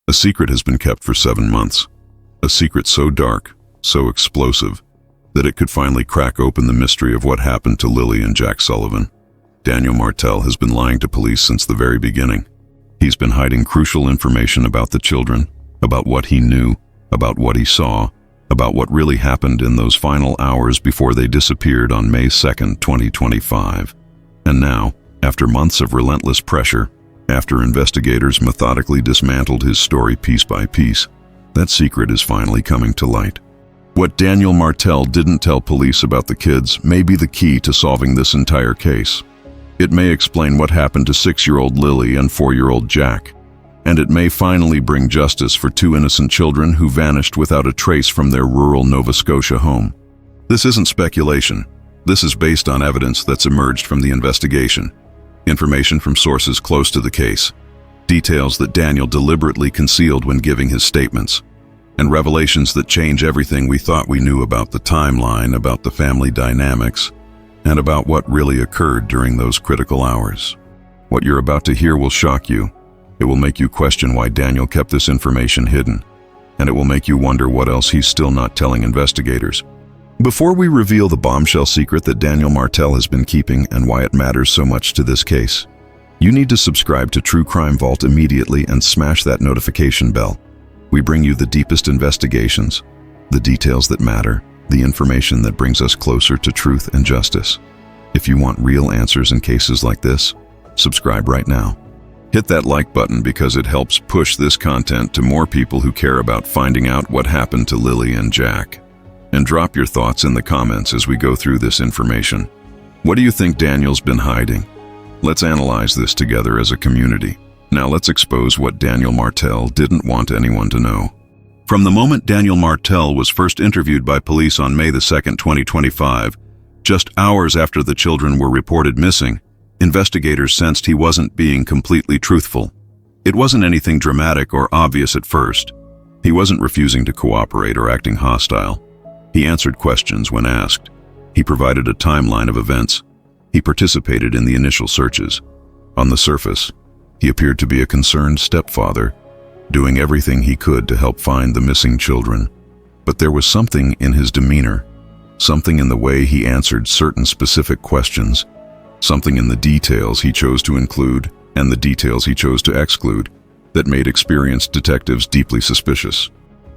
A secret has been kept for 7 months. A secret so dark, so explosive, that it could finally crack open the mystery of what happened to Lilly and Jack Sullivan. Daniel Martell has been lying to police since the very beginning. He's been hiding crucial information about the children, about what he knew, about what he saw, about what really happened in those final hours before they disappeared on May 2nd, 2025. And now, after months of relentless pressure, after investigators methodically dismantled his story piece by piece, that secret is finally coming to light. What Daniel Martell didn't tell police about the kids may be the key to solving this entire case. It may explain what happened to 6-year-old Lilly and 4-year-old Jack, and it may finally bring justice for 2 innocent children who vanished without a trace from their rural Nova Scotia home. This isn't speculation. This is based on evidence that's emerged from the investigation, information from sources close to the case, details that Daniel deliberately concealed when giving his statements, and revelations that change everything we thought we knew about the timeline, about the family dynamics, and about what really occurred during those critical hours. What you're about to hear will shock you. It will make you question why Daniel kept this information hidden, and it will make you wonder what else he's still not telling investigators. Before we reveal the bombshell secret that Daniel Martell has been keeping and why it matters so much to this case, you need to subscribe to True Crime Vault immediately and smash that notification bell. We bring you the deepest investigations, the details that matter, the information that brings us closer to truth and justice. If you want real answers in cases like this, subscribe right now. Hit that like button because it helps push this content to more people who care about finding out what happened to Lilly and Jack. And drop your thoughts in the comments as we go through this information. What do you think Daniel's been hiding? Let's analyze this together as a community. Now let's expose what Daniel Martell didn't want anyone to know. From the moment Daniel Martell was first interviewed by police on May 2nd, 2025, just hours after the children were reported missing, investigators sensed he wasn't being completely truthful. It wasn't anything dramatic or obvious at first. He wasn't refusing to cooperate or acting hostile. He answered questions when asked. He provided a timeline of events. He participated in the initial searches. On the surface, he appeared to be a concerned stepfather, doing everything he could to help find the missing children. But there was something in his demeanor, something in the way he answered certain specific questions, something in the details he chose to include and the details he chose to exclude that made experienced detectives deeply suspicious.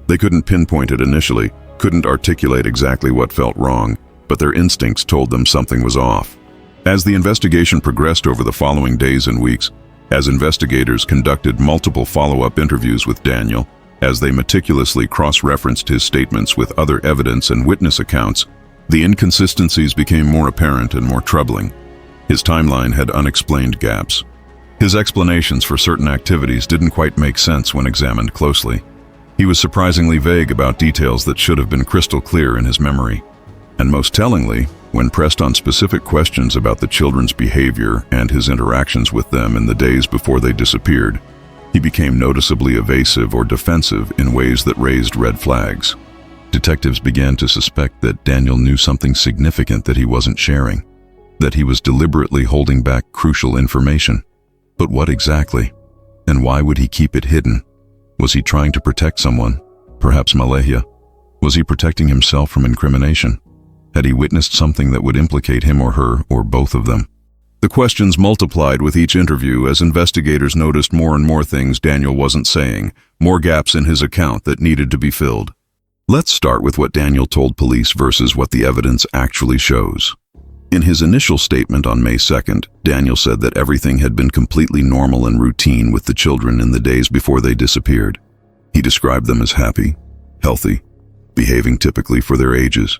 They couldn't pinpoint it initially, couldn't articulate exactly what felt wrong, but their instincts told them something was off. As the investigation progressed over the following days and weeks, as investigators conducted multiple follow-up interviews with Daniel, as they meticulously cross-referenced his statements with other evidence and witness accounts, the inconsistencies became more apparent and more troubling. His timeline had unexplained gaps. His explanations for certain activities didn't quite make sense when examined closely. He was surprisingly vague about details that should have been crystal clear in his memory. And most tellingly, when pressed on specific questions about the children's behavior and his interactions with them in the days before they disappeared, he became noticeably evasive or defensive in ways that raised red flags. Detectives began to suspect that Daniel knew something significant that he wasn't sharing, that he was deliberately holding back crucial information. But what exactly? And why would he keep it hidden? Was he trying to protect someone? Perhaps Malahia? Was he protecting himself from incrimination? Had he witnessed something that would implicate him or her, or both of them? The questions multiplied with each interview as investigators noticed more and more things Daniel wasn't saying, more gaps in his account that needed to be filled. Let's start with what Daniel told police versus what the evidence actually shows. In his initial statement on May 2nd, Daniel said that everything had been completely normal and routine with the children in the days before they disappeared. He described them as happy, healthy, behaving typically for their ages.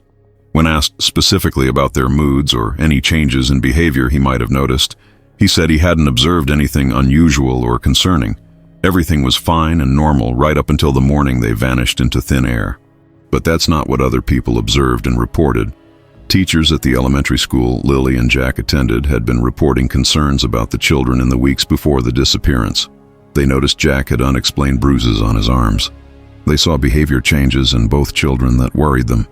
When asked specifically about their moods or any changes in behavior he might have noticed, he said he hadn't observed anything unusual or concerning. Everything was fine and normal right up until the morning they vanished into thin air. But that's not what other people observed and reported. Teachers at the elementary school Lilly and Jack attended had been reporting concerns about the children in the weeks before the disappearance. They noticed Jack had unexplained bruises on his arms. They saw behavior changes in both children that worried them.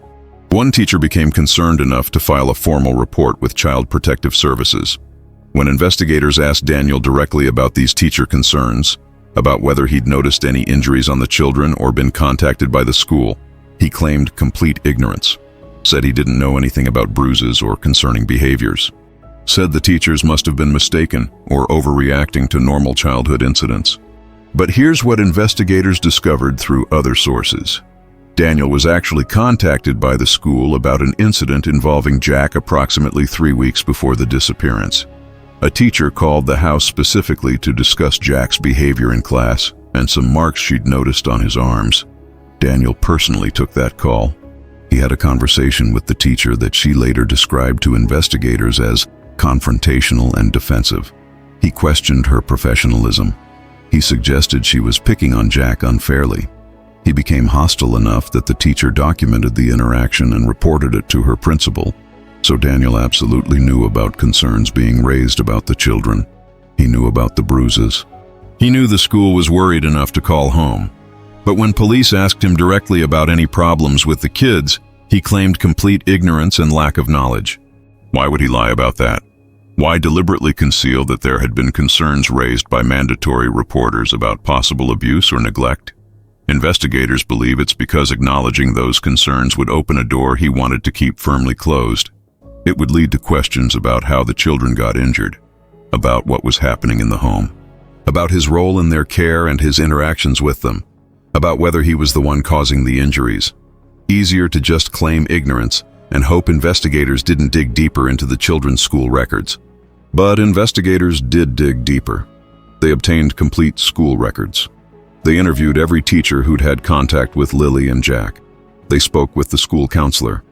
One teacher became concerned enough to file a formal report with Child Protective Services. When investigators asked Daniel directly about these teacher concerns, about whether he'd noticed any injuries on the children or been contacted by the school. He claimed complete ignorance, said he didn't know anything about bruises or concerning behaviors, said the teachers must have been mistaken or overreacting to normal childhood incidents. But here's what investigators discovered through other sources. Daniel was actually contacted by the school about an incident involving Jack approximately 3 weeks before the disappearance. A teacher called the house specifically to discuss Jack's behavior in class and some marks she'd noticed on his arms. Daniel personally took that call. He had a conversation with the teacher that she later described to investigators as confrontational and defensive. He questioned her professionalism. He suggested she was picking on Jack unfairly. He became hostile enough that the teacher documented the interaction and reported it to her principal. So Daniel absolutely knew about concerns being raised about the children. He knew about the bruises. He knew the school was worried enough to call home. But when police asked him directly about any problems with the kids, he claimed complete ignorance and lack of knowledge. Why would he lie about that? Why deliberately conceal that there had been concerns raised by mandatory reporters about possible abuse or neglect? Investigators believe it's because acknowledging those concerns would open a door he wanted to keep firmly closed. It would lead to questions about how the children got injured, about what was happening in the home, about his role in their care and his interactions with them, about whether he was the one causing the injuries. Easier to just claim ignorance and hope investigators didn't dig deeper into the children's school records. But investigators did dig deeper. They obtained complete school records. They interviewed every teacher who'd had contact with Lilly and Jack. They spoke with the school counselor.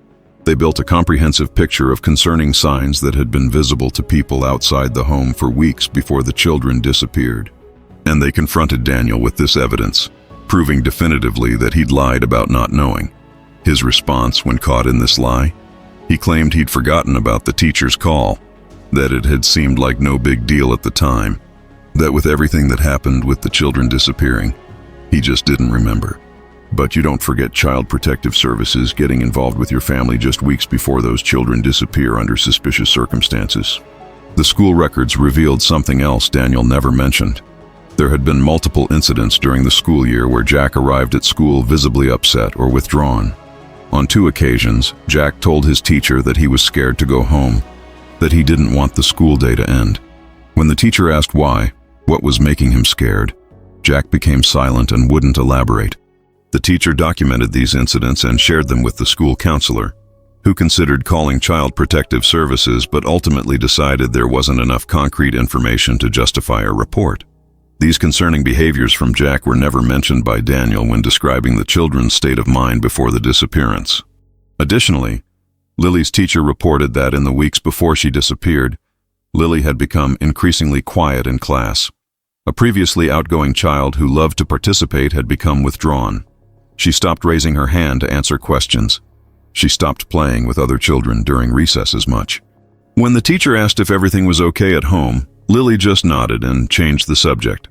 They built a comprehensive picture of concerning signs that had been visible to people outside the home for weeks before the children disappeared. And they confronted Daniel with this evidence, proving definitively that he'd lied about not knowing. His response when caught in this lie? He claimed he'd forgotten about the teacher's call, that it had seemed like no big deal at the time, that with everything that happened with the children disappearing, he just didn't remember. But you don't forget Child Protective Services getting involved with your family just weeks before those children disappear under suspicious circumstances. The school records revealed something else Daniel never mentioned. There had been multiple incidents during the school year where Jack arrived at school visibly upset or withdrawn. On 2 occasions, Jack told his teacher that he was scared to go home, that he didn't want the school day to end. When the teacher asked why, what was making him scared, Jack became silent and wouldn't elaborate. The teacher documented these incidents and shared them with the school counselor, who considered calling Child Protective Services but ultimately decided there wasn't enough concrete information to justify a report. These concerning behaviors from Jack were never mentioned by Daniel when describing the children's state of mind before the disappearance. Additionally, Lily's teacher reported that in the weeks before she disappeared, Lily had become increasingly quiet in class. A previously outgoing child who loved to participate had become withdrawn. She stopped raising her hand to answer questions. She stopped playing with other children during recess as much. When the teacher asked if everything was okay at home, Lily just nodded and changed the subject.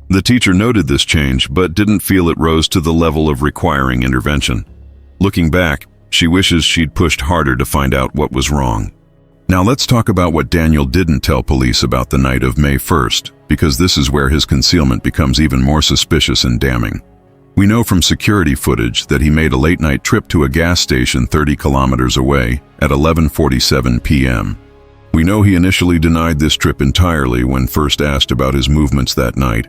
The teacher noted this change but didn't feel it rose to the level of requiring intervention. Looking back, she wishes she'd pushed harder to find out what was wrong. Now let's talk about what Daniel didn't tell police about the night of May 1st, because this is where his concealment becomes even more suspicious and damning. We know from security footage that he made a late-night trip to a gas station 30 kilometers away at 11:47 p.m. We know he initially denied this trip entirely when first asked about his movements that night,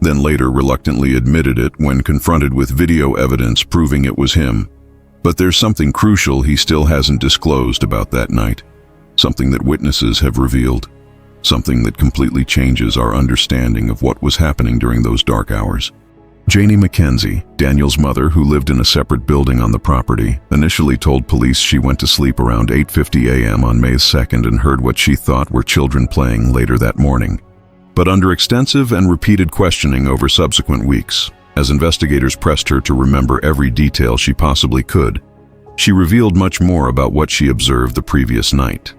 then later reluctantly admitted it when confronted with video evidence proving it was him. But there's something crucial he still hasn't disclosed about that night, something that witnesses have revealed, something that completely changes our understanding of what was happening during those dark hours. Janie McKenzie, Daniel's mother who lived in a separate building on the property, initially told police she went to sleep around 8:50 a.m. on May 2nd and heard what she thought were children playing later that morning. But under extensive and repeated questioning over subsequent weeks, as investigators pressed her to remember every detail she possibly could, she revealed much more about what she observed the previous night.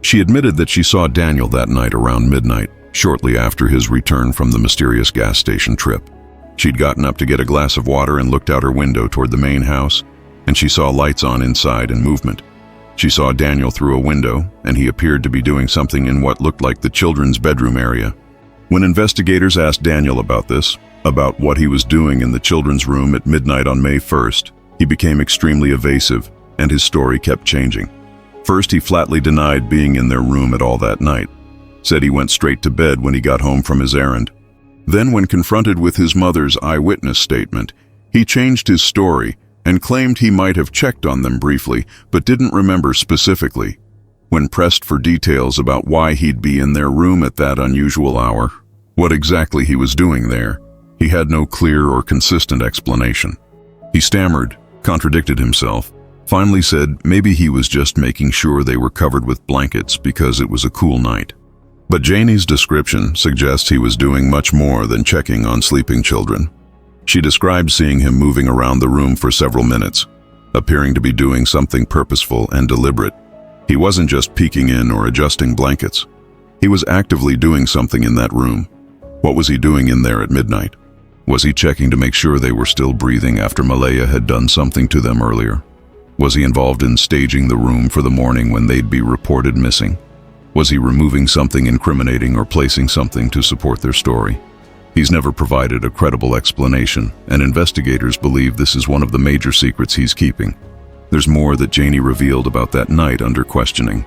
She admitted that she saw Daniel that night around midnight, shortly after his return from the mysterious gas station trip. She'd gotten up to get a glass of water and looked out her window toward the main house, and she saw lights on inside and movement. She saw Daniel through a window, and he appeared to be doing something in what looked like the children's bedroom area. When investigators asked Daniel about this, about what he was doing in the children's room at midnight on May 1st, he became extremely evasive, and his story kept changing. First, he flatly denied being in their room at all that night, said he went straight to bed when he got home from his errand. Then, when confronted with his mother's eyewitness statement, he changed his story and claimed he might have checked on them briefly, but didn't remember specifically. When pressed for details about why he'd be in their room at that unusual hour, what exactly he was doing there, he had no clear or consistent explanation. He stammered, contradicted himself, finally said maybe he was just making sure they were covered with blankets because it was a cool night. But Janie's description suggests he was doing much more than checking on sleeping children. She described seeing him moving around the room for several minutes, appearing to be doing something purposeful and deliberate. He wasn't just peeking in or adjusting blankets. He was actively doing something in that room. What was he doing in there at midnight? Was he checking to make sure they were still breathing after Malaya had done something to them earlier? Was he involved in staging the room for the morning when they'd be reported missing? Was he removing something incriminating or placing something to support their story? He's never provided a credible explanation, and investigators believe this is one of the major secrets he's keeping. There's more that Janie revealed about that night under questioning.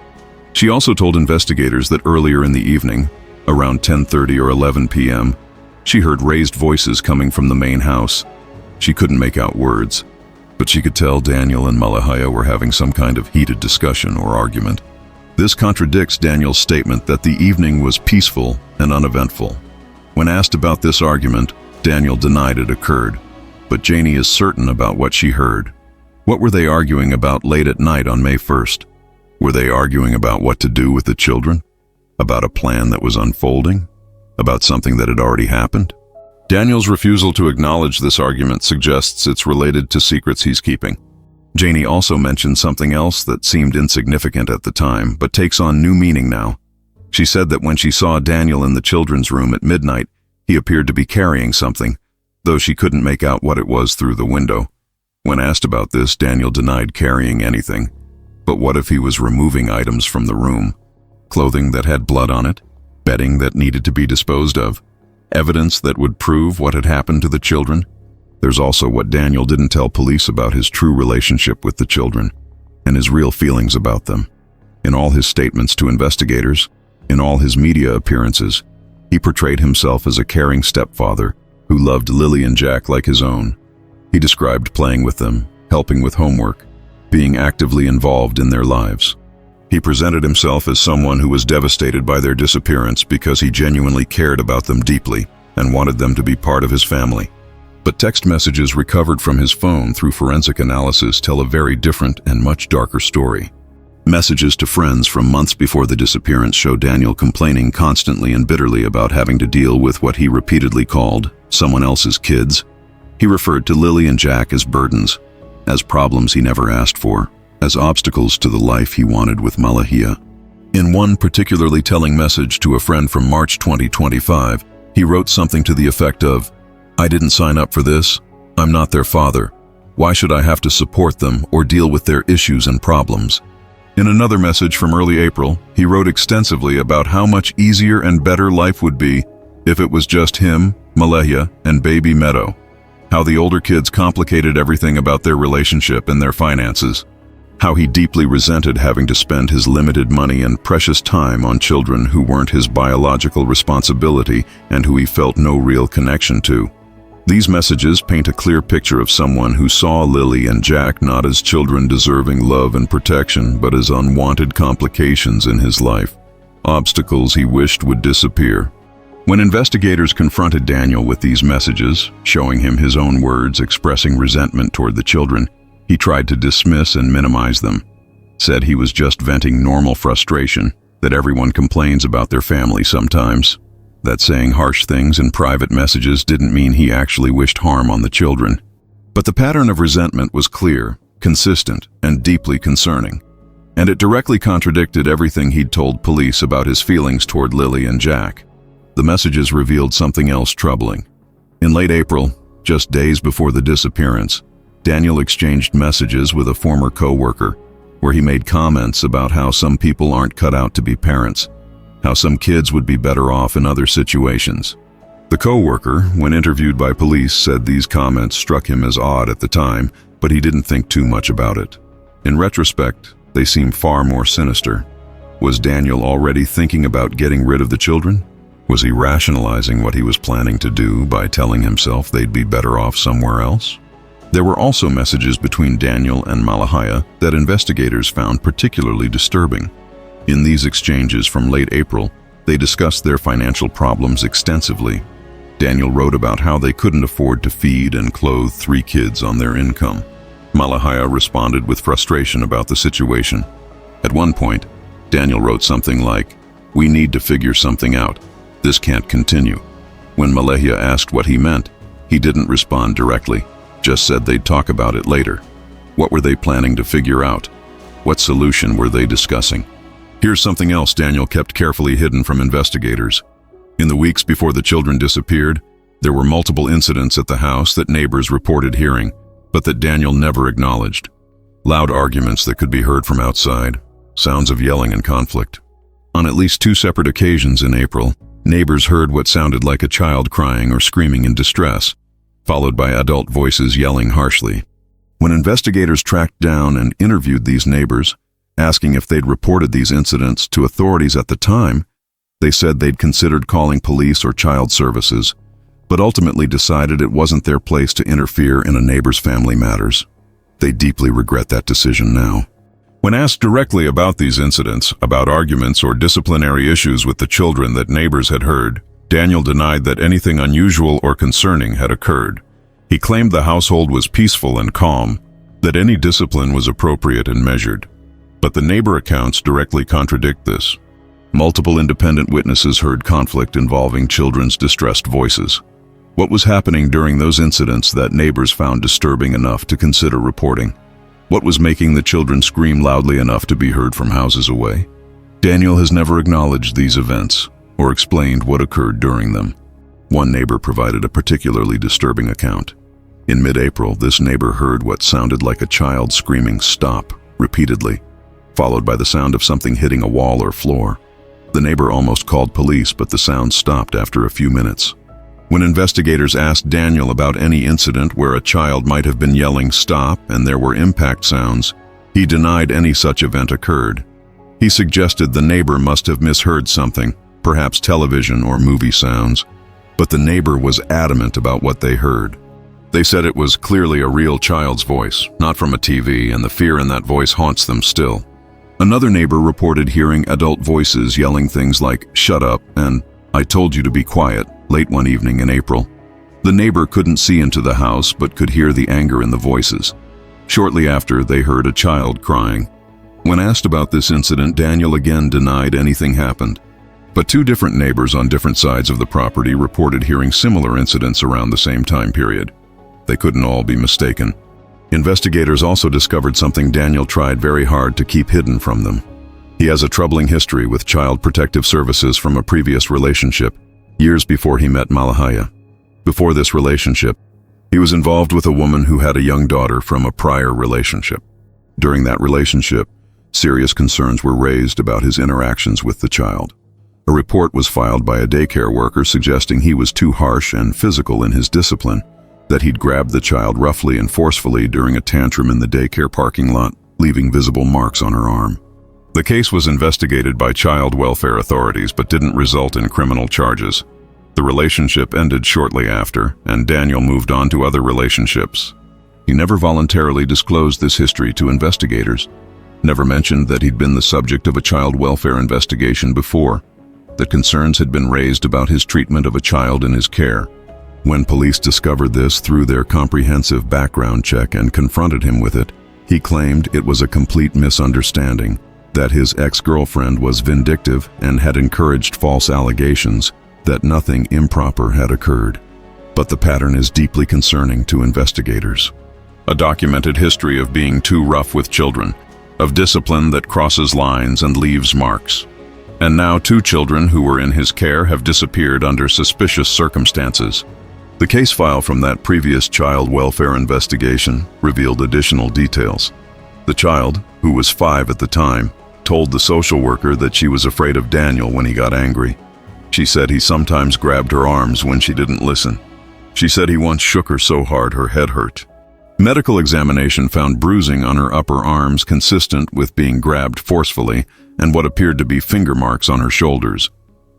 She also told investigators that earlier in the evening, around 10:30 or 11 p.m., she heard raised voices coming from the main house. She couldn't make out words, but she could tell Daniel and Malahia were having some kind of heated discussion or argument. This contradicts Daniel's statement that the evening was peaceful and uneventful. When asked about this argument, Daniel denied it occurred, but Janie is certain about what she heard. What were they arguing about late at night on May 1st? Were they arguing about what to do with the children? About a plan that was unfolding? About something that had already happened? Daniel's refusal to acknowledge this argument suggests it's related to secrets he's keeping. Janie also mentioned something else that seemed insignificant at the time, but takes on new meaning now. She said that when she saw Daniel in the children's room at midnight, he appeared to be carrying something, though she couldn't make out what it was through the window. When asked about this, Daniel denied carrying anything. But what if he was removing items from the room? Clothing that had blood on it? Bedding that needed to be disposed of? Evidence that would prove what had happened to the children? There's also what Daniel didn't tell police about his true relationship with the children, and his real feelings about them. In all his statements to investigators, in all his media appearances, he portrayed himself as a caring stepfather who loved Lilly and Jack like his own. He described playing with them, helping with homework, being actively involved in their lives. He presented himself as someone who was devastated by their disappearance because he genuinely cared about them deeply and wanted them to be part of his family. But text messages recovered from his phone through forensic analysis tell a very different and much darker story. Messages to friends from months before the disappearance show Daniel complaining constantly and bitterly about having to deal with what he repeatedly called someone else's kids. He referred to Lilly and Jack as burdens, as problems he never asked for, as obstacles to the life he wanted with Malahia. In one particularly telling message to a friend from March 2025, he wrote something to the effect of, "I didn't sign up for this. I'm not their father. Why should I have to support them or deal with their issues and problems?" In another message from early April, he wrote extensively about how much easier and better life would be if it was just him, Malahia, and baby Meadow. How the older kids complicated everything about their relationship and their finances. How he deeply resented having to spend his limited money and precious time on children who weren't his biological responsibility and who he felt no real connection to. These messages paint a clear picture of someone who saw Lilly and Jack not as children deserving love and protection, but as unwanted complications in his life, obstacles he wished would disappear. When investigators confronted Daniel with these messages, showing him his own words expressing resentment toward the children, he tried to dismiss and minimize them, said he was just venting normal frustration, that everyone complains about their family sometimes, that saying harsh things in private messages didn't mean he actually wished harm on the children. But the pattern of resentment was clear, consistent, and deeply concerning, and it directly contradicted everything he'd told police about his feelings toward Lilly and Jack. The messages revealed something else troubling. In late April, just days before the disappearance, Daniel exchanged messages with a former co-worker, where he made comments about how some people aren't cut out to be parents, how some kids would be better off in other situations. The co-worker, when interviewed by police, said these comments struck him as odd at the time, but he didn't think too much about it. In retrospect, they seem far more sinister. Was Daniel already thinking about getting rid of the children? Was he rationalizing what he was planning to do by telling himself they'd be better off somewhere else? There were also messages between Daniel and Malahia that investigators found particularly disturbing. In these exchanges from late April, they discussed their financial problems extensively. Daniel wrote about how they couldn't afford to feed and clothe 3 kids on their income. Malahia responded with frustration about the situation. At one point, Daniel wrote something like, "We need to figure something out. This can't continue." When Malahia asked what he meant, he didn't respond directly, just said they'd talk about it later. What were they planning to figure out? What solution were they discussing? Here's something else Daniel kept carefully hidden from investigators. In the weeks before the children disappeared, there were multiple incidents at the house that neighbors reported hearing, but that Daniel never acknowledged. Loud arguments that could be heard from outside, sounds of yelling and conflict. On at least 2 separate occasions in April, neighbors heard what sounded like a child crying or screaming in distress, followed by adult voices yelling harshly. When investigators tracked down and interviewed these neighbors, asking if they'd reported these incidents to authorities at the time, they said they'd considered calling police or child services, but ultimately decided it wasn't their place to interfere in a neighbor's family matters. They deeply regret that decision now. When asked directly about these incidents, about arguments or disciplinary issues with the children that neighbors had heard, Daniel denied that anything unusual or concerning had occurred. He claimed the household was peaceful and calm, that any discipline was appropriate and measured. But the neighbor accounts directly contradict this. Multiple independent witnesses heard conflict involving children's distressed voices. What was happening during those incidents that neighbors found disturbing enough to consider reporting? What was making the children scream loudly enough to be heard from houses away? Daniel has never acknowledged these events or explained what occurred during them. One neighbor provided a particularly disturbing account. In mid-April, this neighbor heard what sounded like a child screaming "stop" repeatedly, followed by the sound of something hitting a wall or floor. The neighbor almost called police, but the sound stopped after a few minutes. When investigators asked Daniel about any incident where a child might have been yelling "stop" and there were impact sounds, he denied any such event occurred. He suggested the neighbor must have misheard something, perhaps television or movie sounds, but the neighbor was adamant about what they heard. They said it was clearly a real child's voice, not from a TV, and the fear in that voice haunts them still. Another neighbor reported hearing adult voices yelling things like "shut up" and "I told you to be quiet" late one evening in April. The neighbor couldn't see into the house but could hear the anger in the voices. Shortly after, they heard a child crying. When asked about this incident, Daniel again denied anything happened. But 2 different neighbors on different sides of the property reported hearing similar incidents around the same time period. They couldn't all be mistaken. Investigators also discovered something Daniel tried very hard to keep hidden from them. He has a troubling history with Child Protective Services from a previous relationship, years before he met Malahia. Before this relationship, he was involved with a woman who had a young daughter from a prior relationship. During that relationship, serious concerns were raised about his interactions with the child. A report was filed by a daycare worker suggesting he was too harsh and physical in his discipline, that he'd grabbed the child roughly and forcefully during a tantrum in the daycare parking lot, leaving visible marks on her arm. The case was investigated by child welfare authorities but didn't result in criminal charges. The relationship ended shortly after, and Daniel moved on to other relationships. He never voluntarily disclosed this history to investigators, never mentioned that he'd been the subject of a child welfare investigation before, that concerns had been raised about his treatment of a child in his care. When police discovered this through their comprehensive background check and confronted him with it, he claimed it was a complete misunderstanding, that his ex-girlfriend was vindictive and had encouraged false allegations, that nothing improper had occurred. But the pattern is deeply concerning to investigators. A documented history of being too rough with children, of discipline that crosses lines and leaves marks. And now 2 children who were in his care have disappeared under suspicious circumstances. The case file from that previous child welfare investigation revealed additional details. The child, who was 5 at the time, told the social worker that she was afraid of Daniel when he got angry. She said he sometimes grabbed her arms when she didn't listen. She said he once shook her so hard her head hurt. Medical examination found bruising on her upper arms consistent with being grabbed forcefully and what appeared to be finger marks on her shoulders.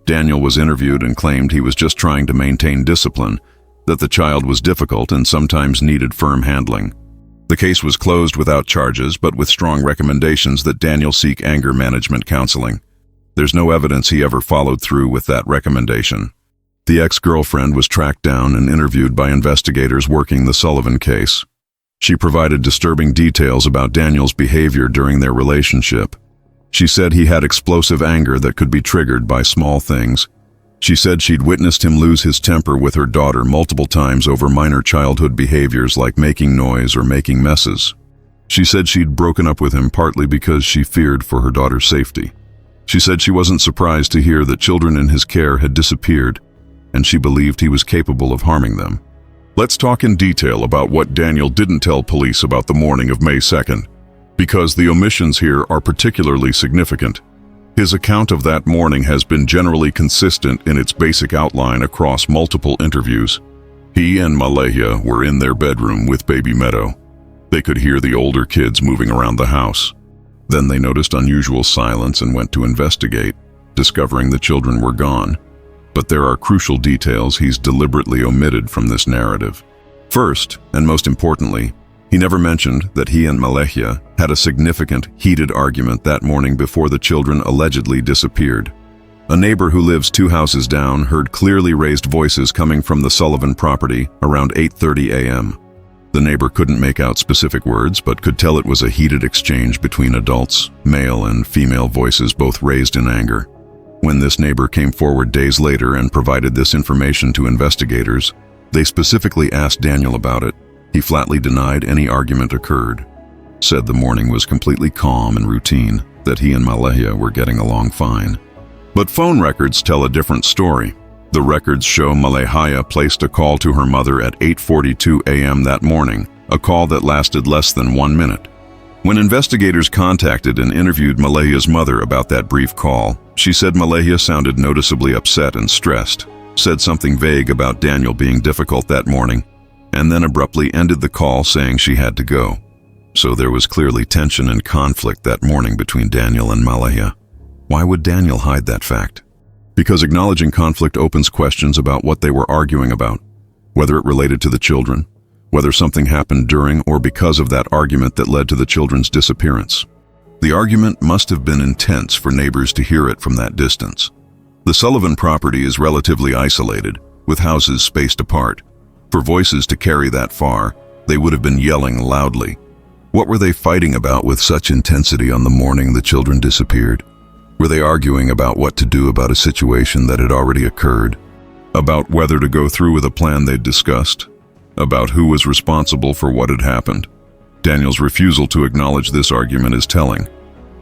Daniel was interviewed and claimed he was just trying to maintain discipline, that the child was difficult and sometimes needed firm handling. The case was closed without charges, but with strong recommendations that Daniel seek anger management counseling. There's no evidence he ever followed through with that recommendation. The ex-girlfriend was tracked down and interviewed by investigators working the Sullivan case. She provided disturbing details about Daniel's behavior during their relationship. She said he had explosive anger that could be triggered by small things. She said she'd witnessed him lose his temper with her daughter multiple times over minor childhood behaviors like making noise or making messes. She said she'd broken up with him partly because she feared for her daughter's safety. She said she wasn't surprised to hear that children in his care had disappeared, and she believed he was capable of harming them. Let's talk in detail about what Daniel didn't tell police about the morning of May 2nd, because the omissions here are particularly significant. His account of that morning has been generally consistent in its basic outline across multiple interviews. He and Malahia were in their bedroom with baby Meadow. They could hear the older kids moving around the house. Then they noticed unusual silence and went to investigate, discovering the children were gone. But there are crucial details he's deliberately omitted from this narrative. First, and most importantly, he never mentioned that he and Malahia had a significant, heated argument that morning before the children allegedly disappeared. A neighbor who lives 2 houses down heard clearly raised voices coming from the Sullivan property around 8:30 a.m. The neighbor couldn't make out specific words, but could tell it was a heated exchange between adults, male and female voices both raised in anger. When this neighbor came forward days later and provided this information to investigators, they specifically asked Daniel about it. He flatly denied any argument occurred, said the morning was completely calm and routine, that he and Malahia were getting along fine. But phone records tell a different story. The records show Malahia placed a call to her mother at 8:42 a.m. that morning, a call that lasted less than 1 minute. When investigators contacted and interviewed Malahia's mother about that brief call, she said Malahia sounded noticeably upset and stressed, said something vague about Daniel being difficult that morning, and then abruptly ended the call saying she had to go. So there was clearly tension and conflict that morning between Daniel and Malahia. Why would Daniel hide that fact? Because acknowledging conflict opens questions about what they were arguing about, whether it related to the children, whether something happened during or because of that argument that led to the children's disappearance. The argument must have been intense for neighbors to hear it from that distance. The Sullivan property is relatively isolated, with houses spaced apart. For voices to carry that far, they would have been yelling loudly. What were they fighting about with such intensity on the morning the children disappeared? Were they arguing about what to do about a situation that had already occurred? About whether to go through with a plan they'd discussed? About who was responsible for what had happened? Daniel's refusal to acknowledge this argument is telling.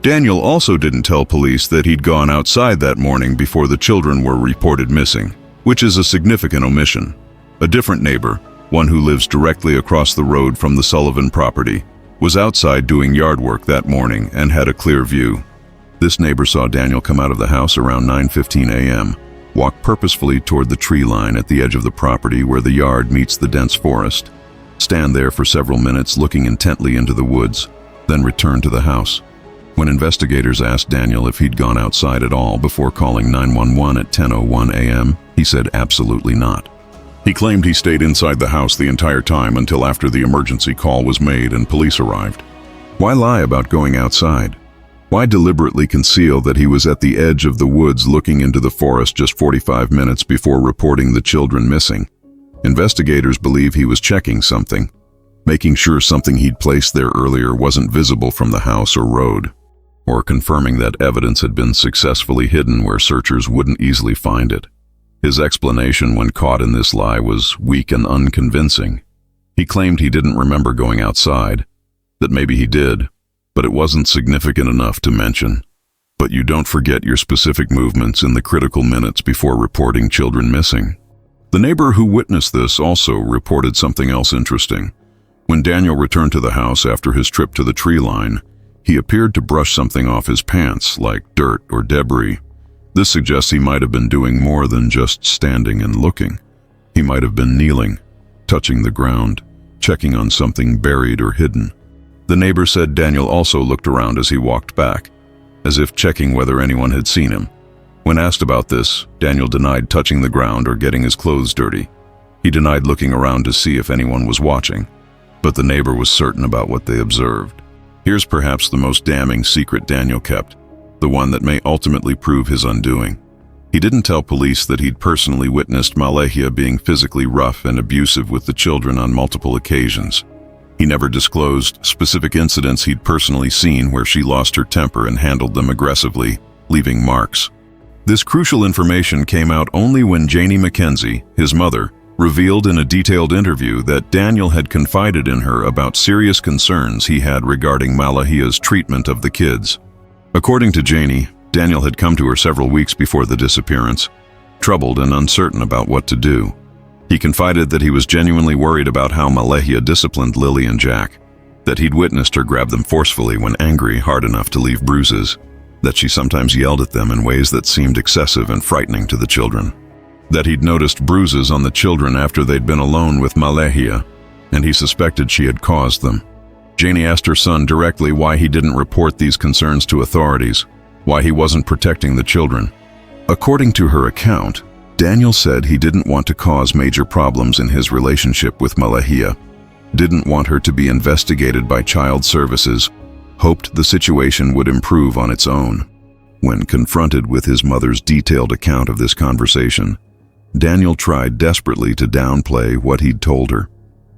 Daniel also didn't tell police that he'd gone outside that morning before the children were reported missing, which is a significant omission. A different neighbor, one who lives directly across the road from the Sullivan property, was outside doing yard work that morning and had a clear view. This neighbor saw Daniel come out of the house around 9:15 a.m., walk purposefully toward the tree line at the edge of the property where the yard meets the dense forest, stand there for several minutes looking intently into the woods, then return to the house. When investigators asked Daniel if he'd gone outside at all before calling 911 at 10:01 a.m., he said absolutely not. He claimed he stayed inside the house the entire time until after the emergency call was made and police arrived. Why lie about going outside? Why deliberately conceal that he was at the edge of the woods looking into the forest just 45 minutes before reporting the children missing? Investigators believe he was checking something, making sure something he'd placed there earlier wasn't visible from the house or road, or confirming that evidence had been successfully hidden where searchers wouldn't easily find it. His explanation when caught in this lie was weak and unconvincing. He claimed he didn't remember going outside, that maybe he did, but it wasn't significant enough to mention. But you don't forget your specific movements in the critical minutes before reporting children missing. The neighbor who witnessed this also reported something else interesting. When Daniel returned to the house after his trip to the tree line, He appeared to brush something off his pants, like dirt or debris. This suggests he might have been doing more than just standing and looking. He might have been kneeling, touching the ground, checking on something buried or hidden. The neighbor said Daniel also looked around as he walked back, as if checking whether anyone had seen him. When asked about this, Daniel denied touching the ground or getting his clothes dirty. He denied looking around to see if anyone was watching, but the neighbor was certain about what they observed. Here's perhaps the most damning secret Daniel kept, the one that may ultimately prove his undoing. He didn't tell police that he'd personally witnessed Malahia being physically rough and abusive with the children on multiple occasions. He never disclosed specific incidents he'd personally seen where she lost her temper and handled them aggressively, leaving marks. This crucial information came out only when Janie Mackenzie, his mother, revealed in a detailed interview that Daniel had confided in her about serious concerns he had regarding Malahia's treatment of the kids. According to Janie, Daniel had come to her several weeks before the disappearance, troubled and uncertain about what to do. He confided that he was genuinely worried about how Malahia disciplined Lilly and Jack, that he'd witnessed her grab them forcefully when angry hard enough to leave bruises, that she sometimes yelled at them in ways that seemed excessive and frightening to the children, that he'd noticed bruises on the children after they'd been alone with Malahia, and he suspected she had caused them. Janie asked her son directly why he didn't report these concerns to authorities, why he wasn't protecting the children. According to her account, Daniel said he didn't want to cause major problems in his relationship with Malahia, didn't want her to be investigated by child services, hoped the situation would improve on its own. When confronted with his mother's detailed account of this conversation, Daniel tried desperately to downplay what he'd told her.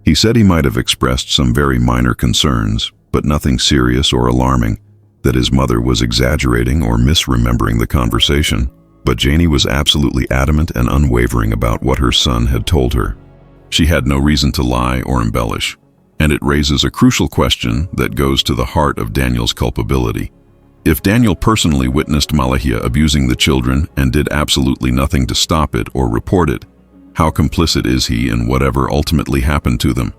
He said he might have expressed some very minor concerns, but nothing serious or alarming, that his mother was exaggerating or misremembering the conversation. But Janie was absolutely adamant and unwavering about what her son had told her. She had no reason to lie or embellish, and it raises a crucial question that goes to the heart of Daniel's culpability. If Daniel personally witnessed Malahia abusing the children and did absolutely nothing to stop it or report it, how complicit is he in whatever ultimately happened to them?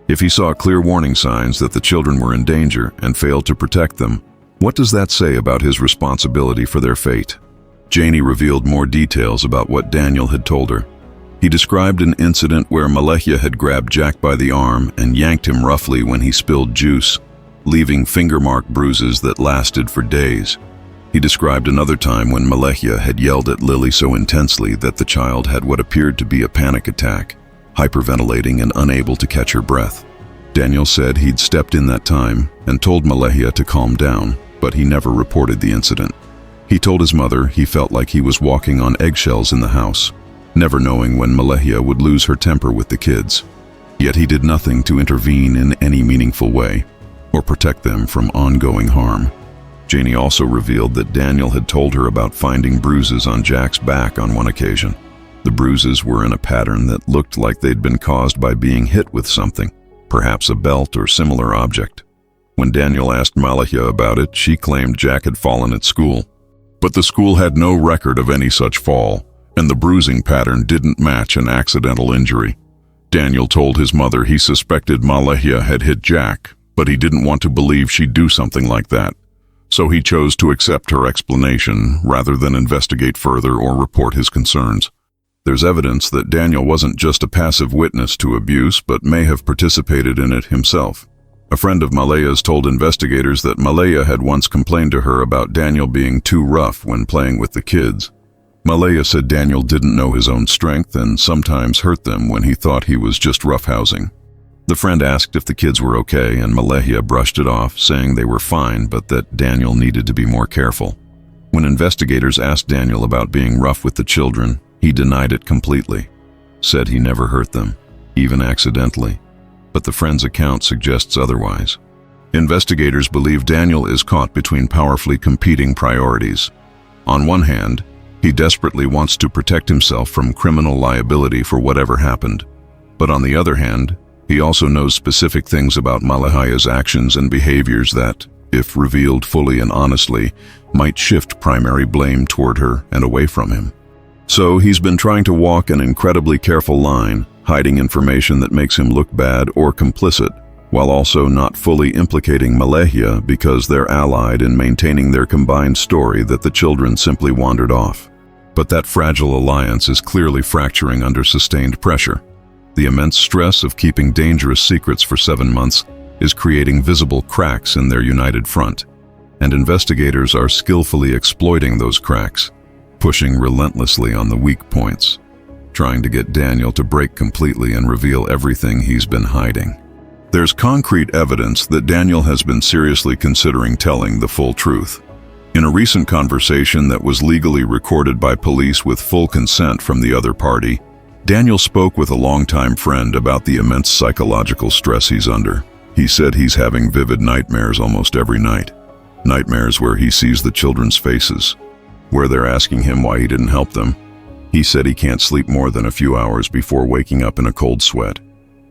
If he saw clear warning signs that the children were in danger and failed to protect them, what does that say about his responsibility for their fate? Janie revealed more details about what Daniel had told her. He described an incident where Malahia had grabbed Jack by the arm and yanked him roughly when he spilled juice, leaving finger-mark bruises that lasted for days. He described another time when Malahia had yelled at Lilly so intensely that the child had what appeared to be a panic attack, hyperventilating and unable to catch her breath. Daniel said he'd stepped in that time and told Malahia to calm down, but he never reported the incident. He told his mother he felt like he was walking on eggshells in the house, never knowing when Malahia would lose her temper with the kids. Yet he did nothing to intervene in any meaningful way or protect them from ongoing harm. Janie also revealed that Daniel had told her about finding bruises on Jack's back on one occasion. The bruises were in a pattern that looked like they'd been caused by being hit with something, perhaps a belt or similar object. When Daniel asked Malahia about it, she claimed Jack had fallen at school. But the school had no record of any such fall, and the bruising pattern didn't match an accidental injury. Daniel told his mother he suspected Malahia had hit Jack, but he didn't want to believe she'd do something like that. So he chose to accept her explanation rather than investigate further or report his concerns. There's evidence that Daniel wasn't just a passive witness to abuse, but may have participated in it himself. A friend of Malaya's told investigators that Malaya had once complained to her about Daniel being too rough when playing with the kids. Malaya said Daniel didn't know his own strength and sometimes hurt them when he thought he was just roughhousing. The friend asked if the kids were okay, and Malahia brushed it off, saying they were fine, but that Daniel needed to be more careful. When investigators asked Daniel about being rough with the children, he denied it completely, said he never hurt them, even accidentally. But the friend's account suggests otherwise. Investigators believe Daniel is caught between powerfully competing priorities. On one hand, he desperately wants to protect himself from criminal liability for whatever happened. But on the other hand, he also knows specific things about Malahia's actions and behaviors that, if revealed fully and honestly, might shift primary blame toward her and away from him. So he's been trying to walk an incredibly careful line, hiding information that makes him look bad or complicit, while also not fully implicating Malahia because they're allied in maintaining their combined story that the children simply wandered off. But that fragile alliance is clearly fracturing under sustained pressure. The immense stress of keeping dangerous secrets for 7 months is creating visible cracks in their united front, and investigators are skillfully exploiting those cracks, pushing relentlessly on the weak points, trying to get Daniel to break completely and reveal everything he's been hiding. There's concrete evidence that Daniel has been seriously considering telling the full truth. In a recent conversation that was legally recorded by police with full consent from the other party, Daniel spoke with a longtime friend about the immense psychological stress he's under. He said he's having vivid nightmares almost every night. Nightmares where he sees the children's faces, where they're asking him why he didn't help them. He said he can't sleep more than a few hours before waking up in a cold sweat.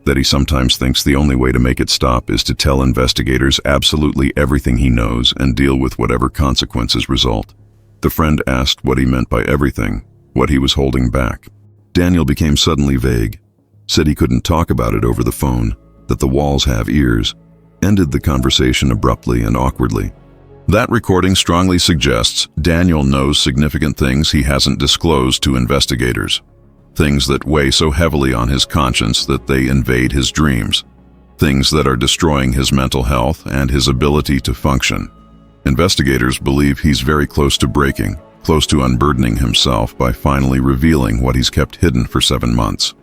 That he sometimes thinks the only way to make it stop is to tell investigators absolutely everything he knows and deal with whatever consequences result. The friend asked what he meant by everything, what he was holding back. Daniel became suddenly vague, said he couldn't talk about it over the phone, that the walls have ears, ended the conversation abruptly and awkwardly. That recording strongly suggests Daniel knows significant things he hasn't disclosed to investigators. Things that weigh so heavily on his conscience that they invade his dreams. Things that are destroying his mental health and his ability to function. Investigators believe he's very close to breaking, close to unburdening himself by finally revealing what he's kept hidden for 7 months.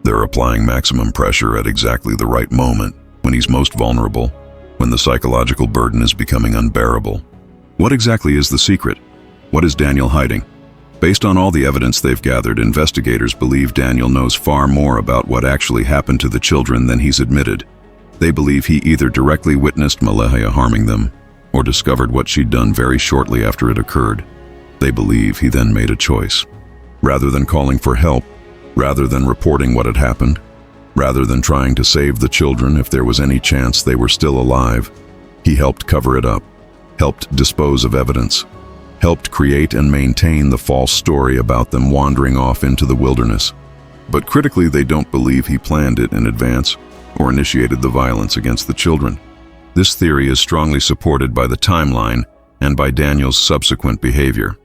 They're applying maximum pressure at exactly the right moment, when he's most vulnerable, when the psychological burden is becoming unbearable. What exactly is the secret? What is Daniel hiding? Based on all the evidence they've gathered, investigators believe Daniel knows far more about what actually happened to the children than he's admitted. They believe he either directly witnessed Malahia harming them, or discovered what she'd done very shortly after it occurred. They believe he then made a choice. Rather than calling for help, rather than reporting what had happened, rather than trying to save the children if there was any chance they were still alive, he helped cover it up, helped dispose of evidence, helped create and maintain the false story about them wandering off into the wilderness. But critically, they don't believe he planned it in advance or initiated the violence against the children. This theory is strongly supported by the timeline and by Daniel's subsequent behavior.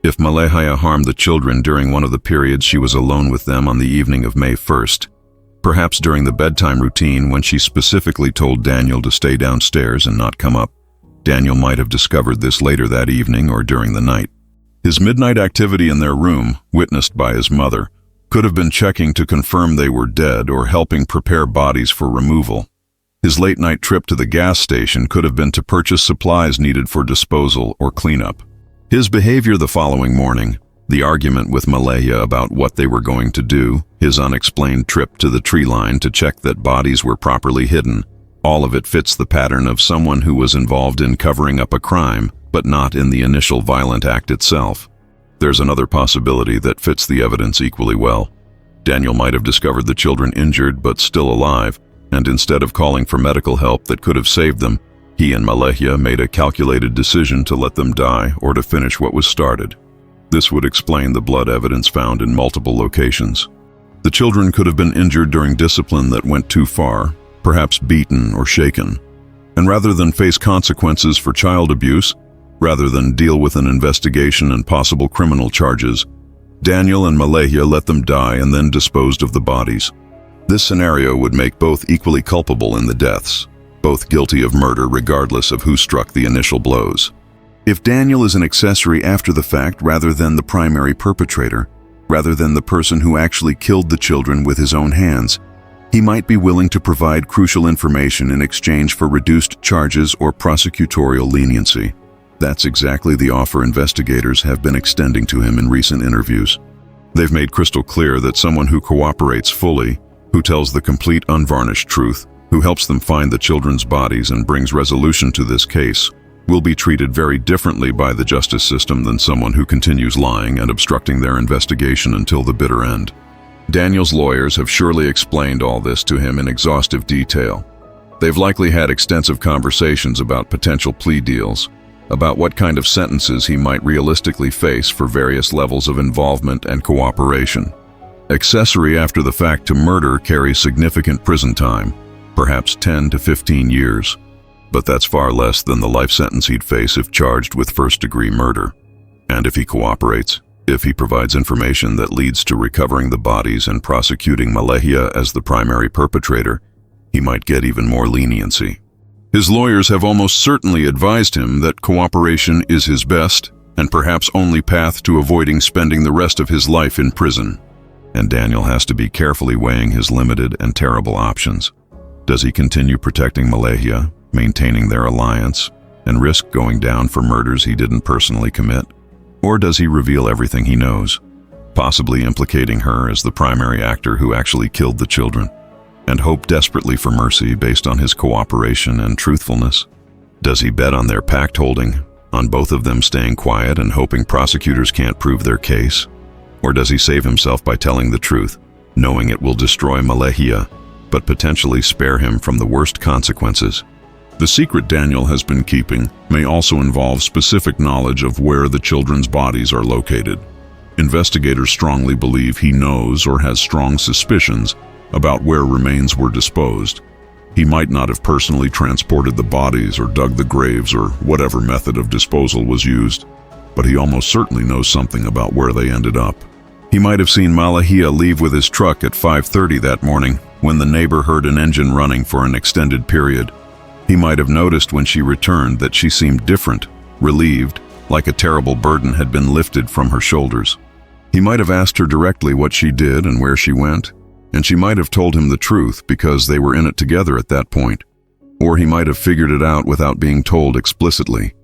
If Malahia harmed the children during one of the periods she was alone with them on the evening of May 1st, perhaps during the bedtime routine when she specifically told Daniel to stay downstairs and not come up, Daniel might have discovered this later that evening or during the night. His midnight activity in their room, witnessed by his mother, could have been checking to confirm they were dead or helping prepare bodies for removal. His late-night trip to the gas station could have been to purchase supplies needed for disposal or cleanup. His behavior the following morning, the argument with Malahia about what they were going to do, his unexplained trip to the tree line to check that bodies were properly hidden, all of it fits the pattern of someone who was involved in covering up a crime, but not in the initial violent act itself. There's another possibility that fits the evidence equally well. Daniel might have discovered the children injured but still alive, and instead of calling for medical help that could have saved them, he and Malahia made a calculated decision to let them die or to finish what was started. This would explain the blood evidence found in multiple locations. The children could have been injured during discipline that went too far, perhaps beaten or shaken. And rather than face consequences for child abuse, rather than deal with an investigation and possible criminal charges, Daniel and Malahia let them die and then disposed of the bodies. This scenario would make both equally culpable in the deaths, both guilty of murder regardless of who struck the initial blows. If Daniel is an accessory after the fact rather than the primary perpetrator, rather than the person who actually killed the children with his own hands, he might be willing to provide crucial information in exchange for reduced charges or prosecutorial leniency. That's exactly the offer investigators have been extending to him in recent interviews. They've made crystal clear that someone who cooperates fully, who tells the complete unvarnished truth, who helps them find the children's bodies and brings resolution to this case, will be treated very differently by the justice system than someone who continues lying and obstructing their investigation until the bitter end. Daniel's lawyers have surely explained all this to him in exhaustive detail. They've likely had extensive conversations about potential plea deals, about what kind of sentences he might realistically face for various levels of involvement and cooperation. Accessory after the fact to murder carries significant prison time, perhaps 10 to 15 years. But that's far less than the life sentence he'd face if charged with first-degree murder. And if he cooperates, if he provides information that leads to recovering the bodies and prosecuting Malehia as the primary perpetrator, he might get even more leniency. His lawyers have almost certainly advised him that cooperation is his best and perhaps only path to avoiding spending the rest of his life in prison. And Daniel has to be carefully weighing his limited and terrible options. Does he continue protecting Malehia, maintaining their alliance, and risk going down for murders he didn't personally commit? Or does he reveal everything he knows, possibly implicating her as the primary actor who actually killed the children, and hope desperately for mercy based on his cooperation and truthfulness? Does he bet on their pact holding, on both of them staying quiet and hoping prosecutors can't prove their case? Or does he save himself by telling the truth, knowing it will destroy Malehia, but potentially spare him from the worst consequences? The secret Daniel has been keeping may also involve specific knowledge of where the children's bodies are located. Investigators strongly believe he knows or has strong suspicions about where remains were disposed. He might not have personally transported the bodies or dug the graves or whatever method of disposal was used, but he almost certainly knows something about where they ended up. He might have seen Malehia leave with his truck at 5:30 that morning when the neighbor heard an engine running for an extended period. He might have noticed when she returned that she seemed different, relieved, like a terrible burden had been lifted from her shoulders. He might have asked her directly what she did and where she went, and she might have told him the truth because they were in it together at that point. Or he might have figured it out without being told explicitly,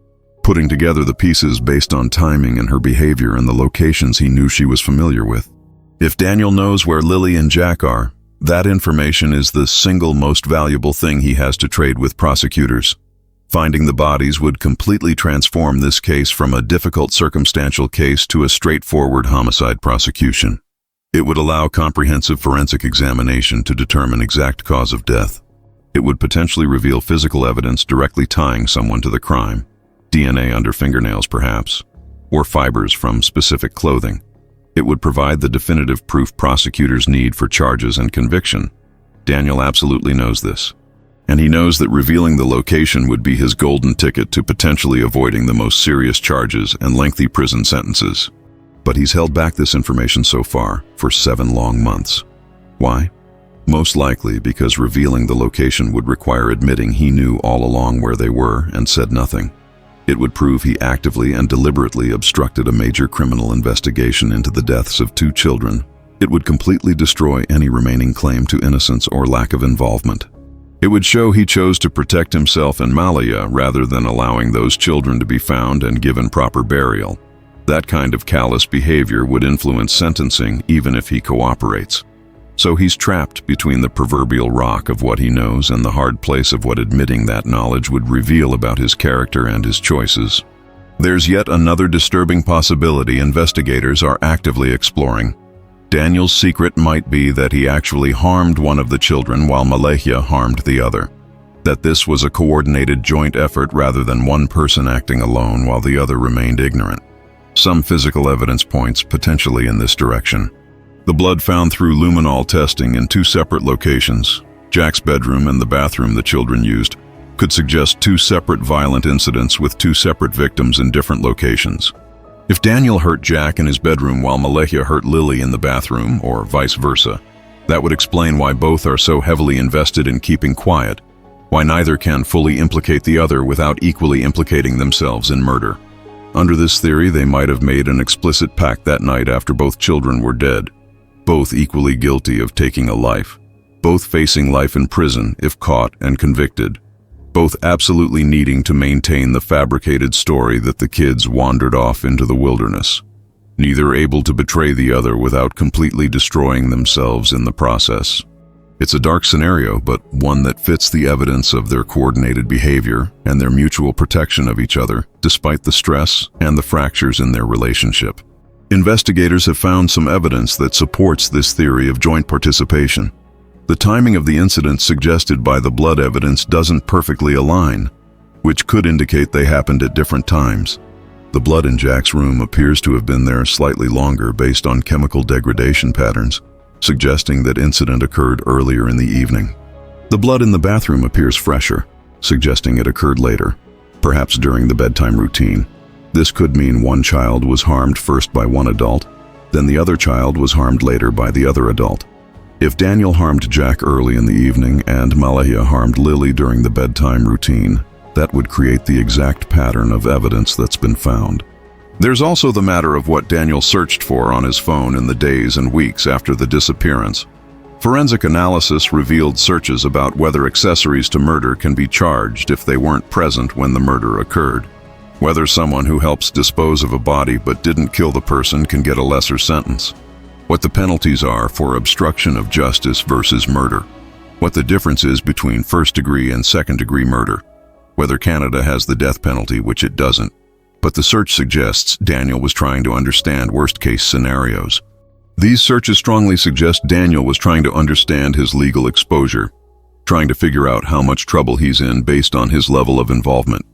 putting together the pieces based on timing and her behavior and the locations he knew she was familiar with. If Daniel knows where Lilly and Jack are, that information is the single most valuable thing he has to trade with prosecutors. Finding the bodies would completely transform this case from a difficult circumstantial case to a straightforward homicide prosecution. It would allow comprehensive forensic examination to determine exact cause of death. It would potentially reveal physical evidence directly tying someone to the crime, DNA under fingernails perhaps, or fibers from specific clothing. It would provide the definitive proof prosecutors need for charges and conviction. Daniel absolutely knows this. And he knows that revealing the location would be his golden ticket to potentially avoiding the most serious charges and lengthy prison sentences. But he's held back this information so far for 7 long months. Why? Most likely because revealing the location would require admitting he knew all along where they were and said nothing. It would prove he actively and deliberately obstructed a major criminal investigation into the deaths of 2 children. It would completely destroy any remaining claim to innocence or lack of involvement. It would show he chose to protect himself and Malehia rather than allowing those children to be found and given proper burial. That kind of callous behavior would influence sentencing even if he cooperates. So he's trapped between the proverbial rock of what he knows and the hard place of what admitting that knowledge would reveal about his character and his choices. There's yet another disturbing possibility investigators are actively exploring. Daniel's secret might be that he actually harmed one of the children while Malehia harmed the other. That this was a coordinated joint effort rather than one person acting alone while the other remained ignorant. Some physical evidence points potentially in this direction. The blood found through luminol testing in 2 separate locations, Jack's bedroom and the bathroom the children used, could suggest 2 separate violent incidents with 2 separate victims in different locations. If Daniel hurt Jack in his bedroom while Malehia hurt Lilly in the bathroom, or vice versa, that would explain why both are so heavily invested in keeping quiet, why neither can fully implicate the other without equally implicating themselves in murder. Under this theory, they might have made an explicit pact that night after both children were dead, both equally guilty of taking a life, both facing life in prison if caught and convicted, both absolutely needing to maintain the fabricated story that the kids wandered off into the wilderness, neither able to betray the other without completely destroying themselves in the process. It's a dark scenario, but one that fits the evidence of their coordinated behavior and their mutual protection of each other, despite the stress and the fractures in their relationship. Investigators have found some evidence that supports this theory of joint participation. The timing of the incident suggested by the blood evidence doesn't perfectly align, which could indicate they happened at different times. The blood in Jack's room appears to have been there slightly longer based on chemical degradation patterns, suggesting that incident occurred earlier in the evening. The blood in the bathroom appears fresher, suggesting it occurred later, perhaps during the bedtime routine. This could mean one child was harmed first by one adult, then the other child was harmed later by the other adult. If Daniel harmed Jack early in the evening and Malaya harmed Lily during the bedtime routine, that would create the exact pattern of evidence that's been found. There's also the matter of what Daniel searched for on his phone in the days and weeks after the disappearance. Forensic analysis revealed searches about whether accessories to murder can be charged if they weren't present when the murder occurred. Whether someone who helps dispose of a body but didn't kill the person can get a lesser sentence. What the penalties are for obstruction of justice versus murder. What the difference is between first-degree and second-degree murder. Whether Canada has the death penalty, which it doesn't. But the search suggests Daniel was trying to understand worst-case scenarios. These searches strongly suggest Daniel was trying to understand his legal exposure, trying to figure out how much trouble he's in based on his level of involvement.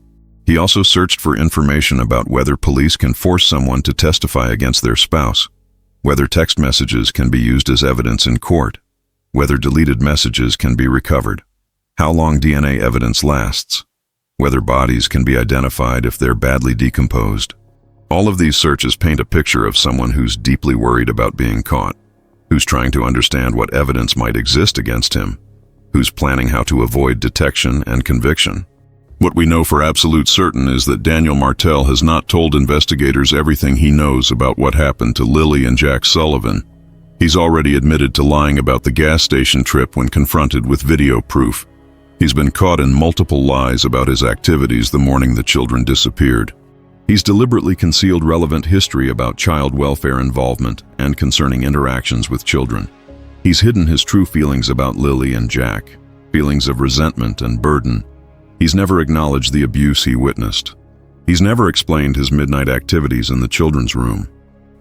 He also searched for information about whether police can force someone to testify against their spouse, whether text messages can be used as evidence in court, whether deleted messages can be recovered, how long DNA evidence lasts, whether bodies can be identified if they're badly decomposed. All of these searches paint a picture of someone who's deeply worried about being caught, who's trying to understand what evidence might exist against him, who's planning how to avoid detection and conviction. What we know for absolute certain is that Daniel Martell has not told investigators everything he knows about what happened to Lilly and Jack Sullivan. He's already admitted to lying about the gas station trip when confronted with video proof. He's been caught in multiple lies about his activities the morning the children disappeared. He's deliberately concealed relevant history about child welfare involvement and concerning interactions with children. He's hidden his true feelings about Lily and Jack, feelings of resentment and burden. He's never acknowledged the abuse he witnessed. He's never explained his midnight activities in the children's room.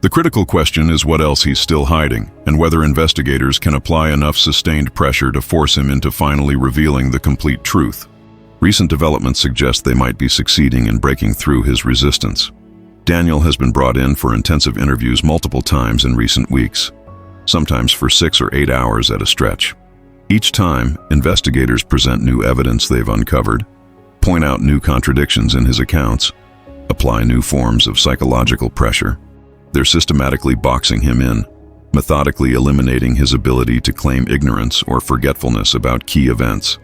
The critical question is what else he's still hiding, and whether investigators can apply enough sustained pressure to force him into finally revealing the complete truth. Recent developments suggest they might be succeeding in breaking through his resistance. Daniel has been brought in for intensive interviews multiple times in recent weeks, sometimes for 6 or 8 hours at a stretch. Each time, investigators present new evidence they've uncovered, point out new contradictions in his accounts, apply new forms of psychological pressure. They're systematically boxing him in, methodically eliminating his ability to claim ignorance or forgetfulness about key events.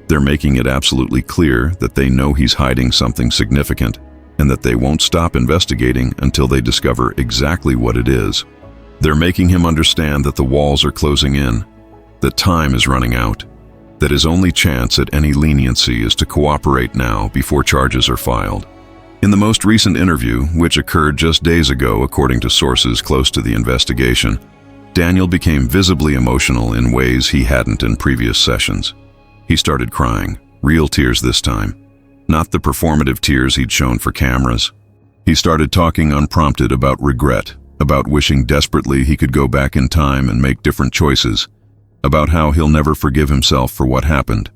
They're making it absolutely clear that they know he's hiding something significant and that they won't stop investigating until they discover exactly what it is. They're making him understand that the walls are closing in, that time is running out, that his only chance at any leniency is to cooperate now before charges are filed. In the most recent interview, which occurred just days ago according to sources close to the investigation, Daniel became visibly emotional in ways he hadn't in previous sessions. He started crying, real tears this time, not the performative tears he'd shown for cameras. He started talking unprompted about regret, about wishing desperately he could go back in time and make different choices, about how he'll never forgive himself for what happened.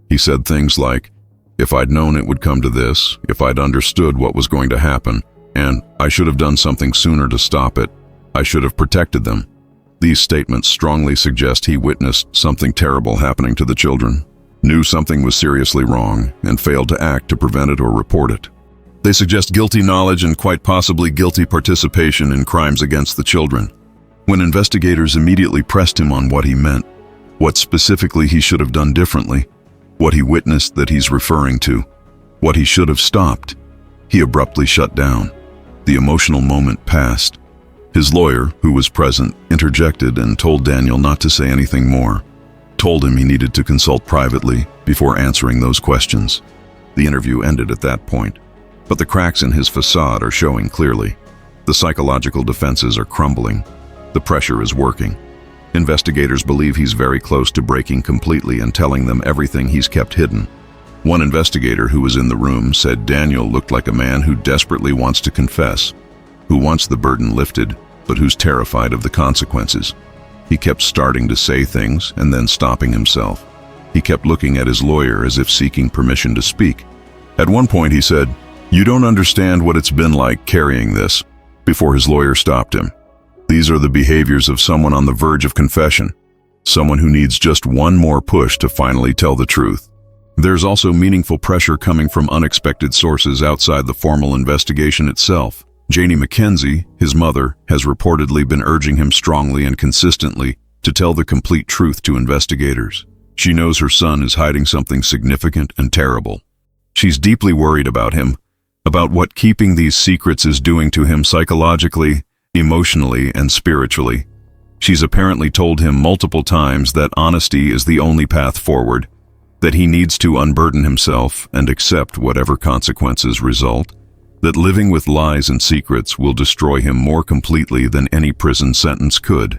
He said things like, "If I'd known it would come to this, if I'd understood what was going to happen, and I should have done something sooner to stop it, I should have protected them." These statements strongly suggest he witnessed something terrible happening to the children, knew something was seriously wrong, and failed to act to prevent it or report it. They suggest guilty knowledge and quite possibly guilty participation in crimes against the children. When investigators immediately pressed him on what he meant, what specifically he should have done differently, what he witnessed that he's referring to, what he should have stopped, he abruptly shut down. The emotional moment passed. His lawyer, who was present, interjected and told Daniel not to say anything more, told him he needed to consult privately before answering those questions. The interview ended at that point, but the cracks in his facade are showing clearly. The psychological defenses are crumbling. The pressure is working. Investigators believe he's very close to breaking completely and telling them everything he's kept hidden. One investigator who was in the room said Daniel looked like a man who desperately wants to confess, who wants the burden lifted, but who's terrified of the consequences. He kept starting to say things and then stopping himself. He kept looking at his lawyer as if seeking permission to speak. At one point he said, "You don't understand what it's been like carrying this," before his lawyer stopped him. "These are the behaviors of someone on the verge of confession. someone who needs just one more push to finally tell the truth. There's also meaningful pressure coming from unexpected sources outside the formal investigation itself. Janie McKenzie, his mother, has reportedly been urging him strongly and consistently to tell the complete truth to investigators. She knows her son is hiding something significant and terrible. She's deeply worried about him, about what keeping these secrets is doing to him psychologically, emotionally, and spiritually. She's apparently told him multiple times that honesty is the only path forward, that he needs to unburden himself and accept whatever consequences result, that living with lies and secrets will destroy him more completely than any prison sentence could.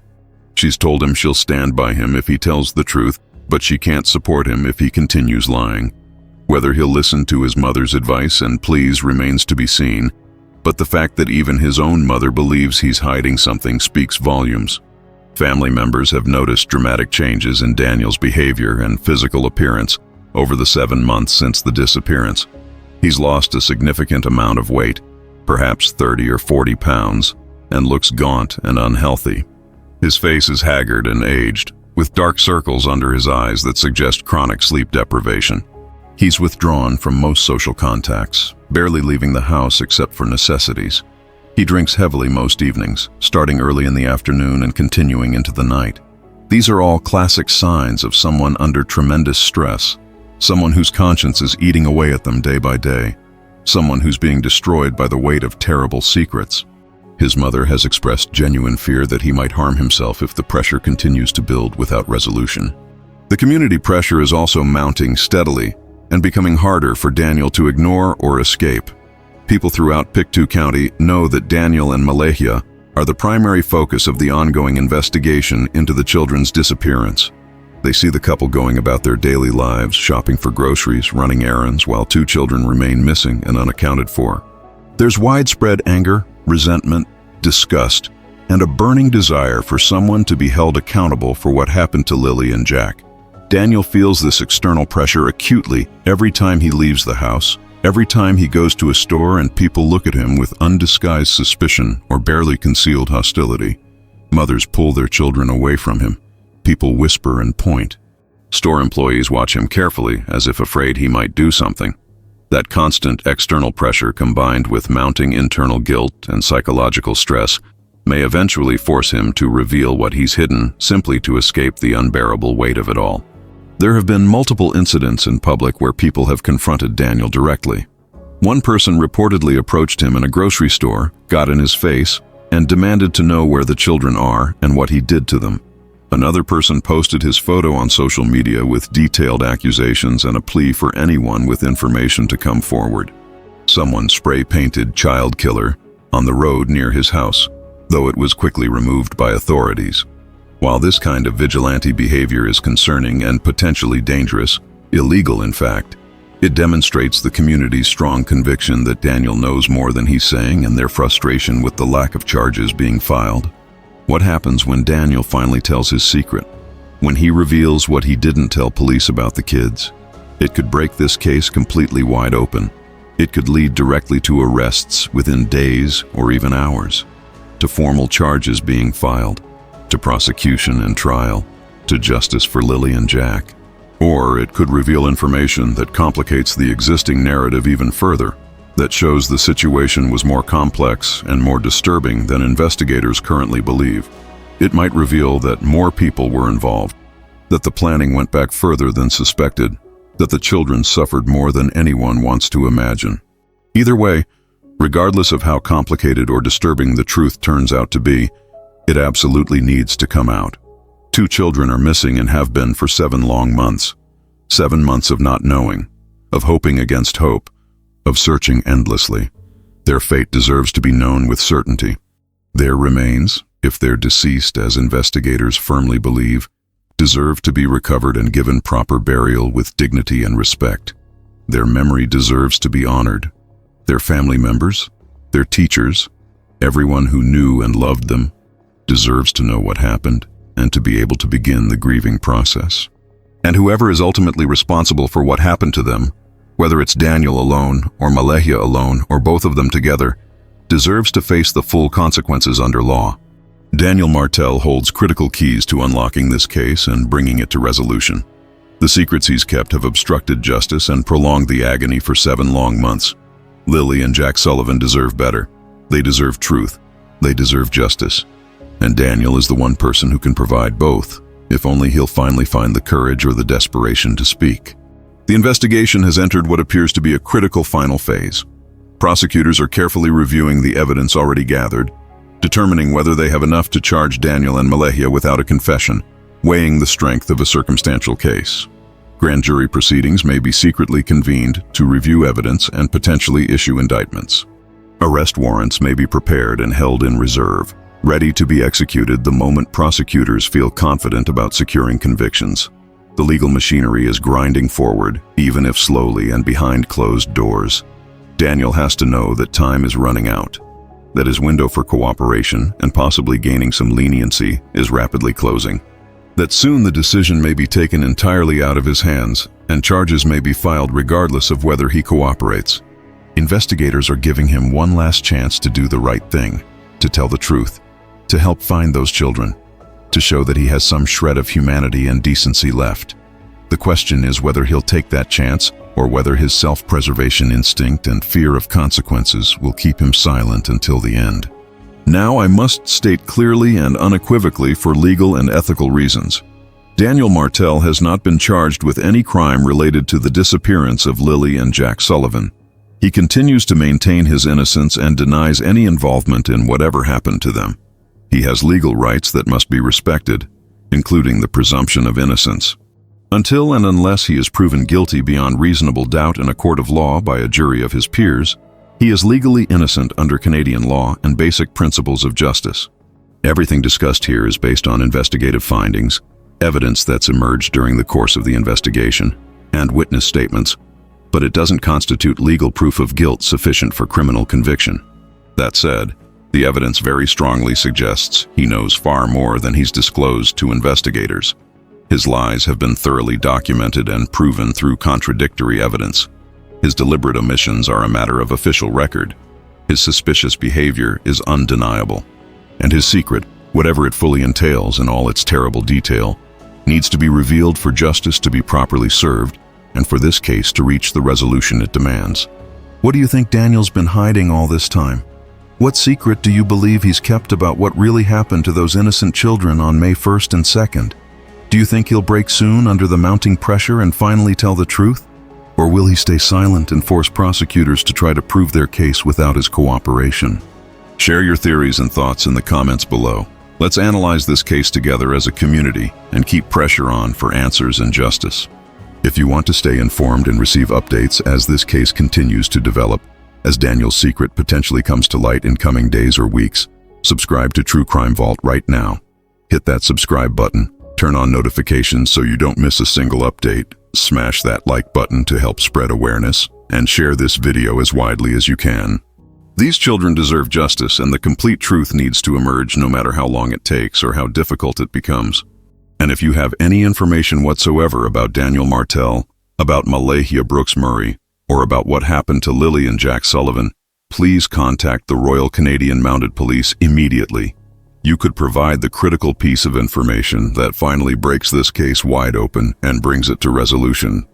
She's told him she'll stand by him if he tells the truth, but she can't support him if he continues lying. Whether he'll listen to his mother's advice and pleas remains to be seen, but the fact that even his own mother believes he's hiding something speaks volumes. Family members have noticed dramatic changes in Daniel's behavior and physical appearance over the 7 months since the disappearance. He's lost a significant amount of weight, perhaps 30 or 40 pounds, and looks gaunt and unhealthy. His face is haggard and aged, with dark circles under his eyes that suggest chronic sleep deprivation. He's withdrawn from most social contacts, barely leaving the house except for necessities. He drinks heavily most evenings, starting early in the afternoon and continuing into the night. These are all classic signs of someone under tremendous stress, someone whose conscience is eating away at them day by day, someone who's being destroyed by the weight of terrible secrets. His mother has expressed genuine fear that he might harm himself if the pressure continues to build without resolution. The community pressure is also mounting steadily and becoming harder for Daniel to ignore or escape. People throughout Pictou County know that Daniel and Malehia are the primary focus of the ongoing investigation into the children's disappearance. They see the couple going about their daily lives, shopping for groceries, running errands, while 2 children remain missing and unaccounted for. There's widespread anger, resentment, disgust, and a burning desire for someone to be held accountable for what happened to Lilly and Jack. Daniel feels this external pressure acutely every time he leaves the house, every time he goes to a store and people look at him with undisguised suspicion or barely concealed hostility. Mothers pull their children away from him. People whisper and point. Store employees watch him carefully as if afraid he might do something. That constant external pressure combined with mounting internal guilt and psychological stress may eventually force him to reveal what he's hidden simply to escape the unbearable weight of it all. There have been multiple incidents in public where people have confronted Daniel directly. One person reportedly approached him in a grocery store, got in his face, and demanded to know where the children are and what he did to them. Another person posted his photo on social media with detailed accusations and a plea for anyone with information to come forward. Someone spray-painted "child killer" on the road near his house, though it was quickly removed by authorities. While this kind of vigilante behavior is concerning and potentially dangerous, illegal in fact, it demonstrates the community's strong conviction that Daniel knows more than he's saying and their frustration with the lack of charges being filed. What happens when Daniel finally tells his secret? When he reveals what he didn't tell police about the kids? It could break this case completely wide open. It could lead directly to arrests within days or even hours, to formal charges being filed, to prosecution and trial, to justice for Lilly and Jack. Or it could reveal information that complicates the existing narrative even further, that shows the situation was more complex and more disturbing than investigators currently believe. It might reveal that more people were involved, that the planning went back further than suspected, that the children suffered more than anyone wants to imagine. Either way, regardless of how complicated or disturbing the truth turns out to be, it absolutely needs to come out. 2 children are missing and have been for 7 long months. 7 months of not knowing, of hoping against hope, of searching endlessly. Their fate deserves to be known with certainty. Their remains, if they're deceased as investigators firmly believe, deserve to be recovered and given proper burial with dignity and respect. Their memory deserves to be honored. Their family members, their teachers, everyone who knew and loved them, deserves to know what happened and to be able to begin the grieving process. And whoever is ultimately responsible for what happened to them, whether it's Daniel alone or Malehia alone or both of them together, deserves to face the full consequences under law. Daniel Martell holds critical keys to unlocking this case and bringing it to resolution. The secrets he's kept have obstructed justice and prolonged the agony for 7 long months. Lilly and Jack Sullivan deserve better. They deserve truth. They deserve justice. And Daniel is the one person who can provide both, if only he'll finally find the courage or the desperation to speak. The investigation has entered what appears to be a critical final phase. Prosecutors are carefully reviewing the evidence already gathered, determining whether they have enough to charge Daniel and Malehia without a confession, weighing the strength of a circumstantial case. Grand jury proceedings may be secretly convened to review evidence and potentially issue indictments. Arrest warrants may be prepared and held in reserve, ready to be executed the moment prosecutors feel confident about securing convictions. The legal machinery is grinding forward, even if slowly and behind closed doors. Daniel has to know that time is running out, that his window for cooperation and possibly gaining some leniency is rapidly closing, that soon the decision may be taken entirely out of his hands and charges may be filed regardless of whether he cooperates. Investigators are giving him one last chance to do the right thing, to tell the truth, to help find those children, to show that he has some shred of humanity and decency left. The question is whether he'll take that chance or whether his self-preservation instinct and fear of consequences will keep him silent until the end. Now I must state clearly and unequivocally for legal and ethical reasons. Daniel Martell has not been charged with any crime related to the disappearance of Lilly and Jack Sullivan. He continues to maintain his innocence and denies any involvement in whatever happened to them. He has legal rights that must be respected, including the presumption of innocence. Until and unless he is proven guilty beyond reasonable doubt in a court of law by a jury of his peers, he is legally innocent under Canadian law and basic principles of justice. Everything discussed here is based on investigative findings, evidence that's emerged during the course of the investigation, and witness statements, but it doesn't constitute legal proof of guilt sufficient for criminal conviction. That said, the evidence very strongly suggests he knows far more than he's disclosed to investigators. His lies have been thoroughly documented and proven through contradictory evidence. His deliberate omissions are a matter of official record. His suspicious behavior is undeniable. And his secret, whatever it fully entails in all its terrible detail, needs to be revealed for justice to be properly served and for this case to reach the resolution it demands. What do you think Daniel's been hiding all this time? What secret do you believe he's kept about what really happened to those innocent children on May 1st and 2nd? Do you think he'll break soon under the mounting pressure and finally tell the truth? Or will he stay silent and force prosecutors to try to prove their case without his cooperation? Share your theories and thoughts in the comments below. Let's analyze this case together as a community and keep pressure on for answers and justice. If you want to stay informed and receive updates as this case continues to develop, as Daniel's secret potentially comes to light in coming days or weeks, subscribe to True Crime Vault right now. Hit that subscribe button, turn on notifications so you don't miss a single update, smash that like button to help spread awareness, and share this video as widely as you can. These children deserve justice, and the complete truth needs to emerge no matter how long it takes or how difficult it becomes. And if you have any information whatsoever about Daniel Martell, about Malehia Brooks Murray, or about what happened to Lilly and Jack Sullivan, please contact the Royal Canadian Mounted Police immediately. You could provide the critical piece of information that finally breaks this case wide open and brings it to resolution.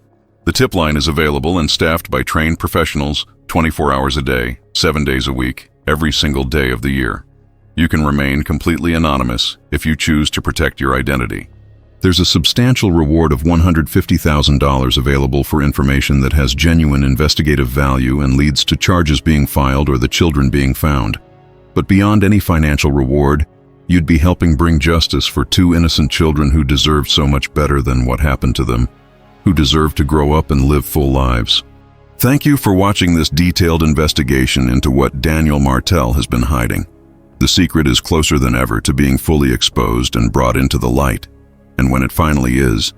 The tip line is available and staffed by trained professionals 24 hours a day, 7 days a week, every single day of the year. You can remain completely anonymous if you choose to protect your identity. There's a substantial reward of $150,000 available for information that has genuine investigative value and leads to charges being filed or the children being found. But beyond any financial reward, you'd be helping bring justice for 2 innocent children who deserve so much better than what happened to them, who deserve to grow up and live full lives. Thank you for watching this detailed investigation into what Daniel Martell has been hiding. The secret is closer than ever to being fully exposed and brought into the light. And when it finally is,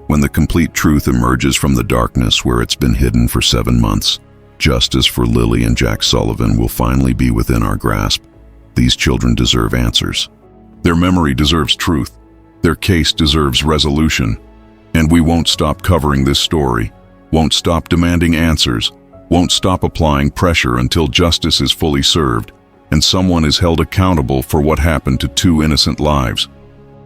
when the complete truth emerges from the darkness where it's been hidden for 7 months, justice for Lilly and Jack Sullivan will finally be within our grasp. These children deserve answers. Their memory deserves truth. Their case deserves resolution. And we won't stop covering this story, won't stop demanding answers, won't stop applying pressure until justice is fully served, and someone is held accountable for what happened to two innocent lives.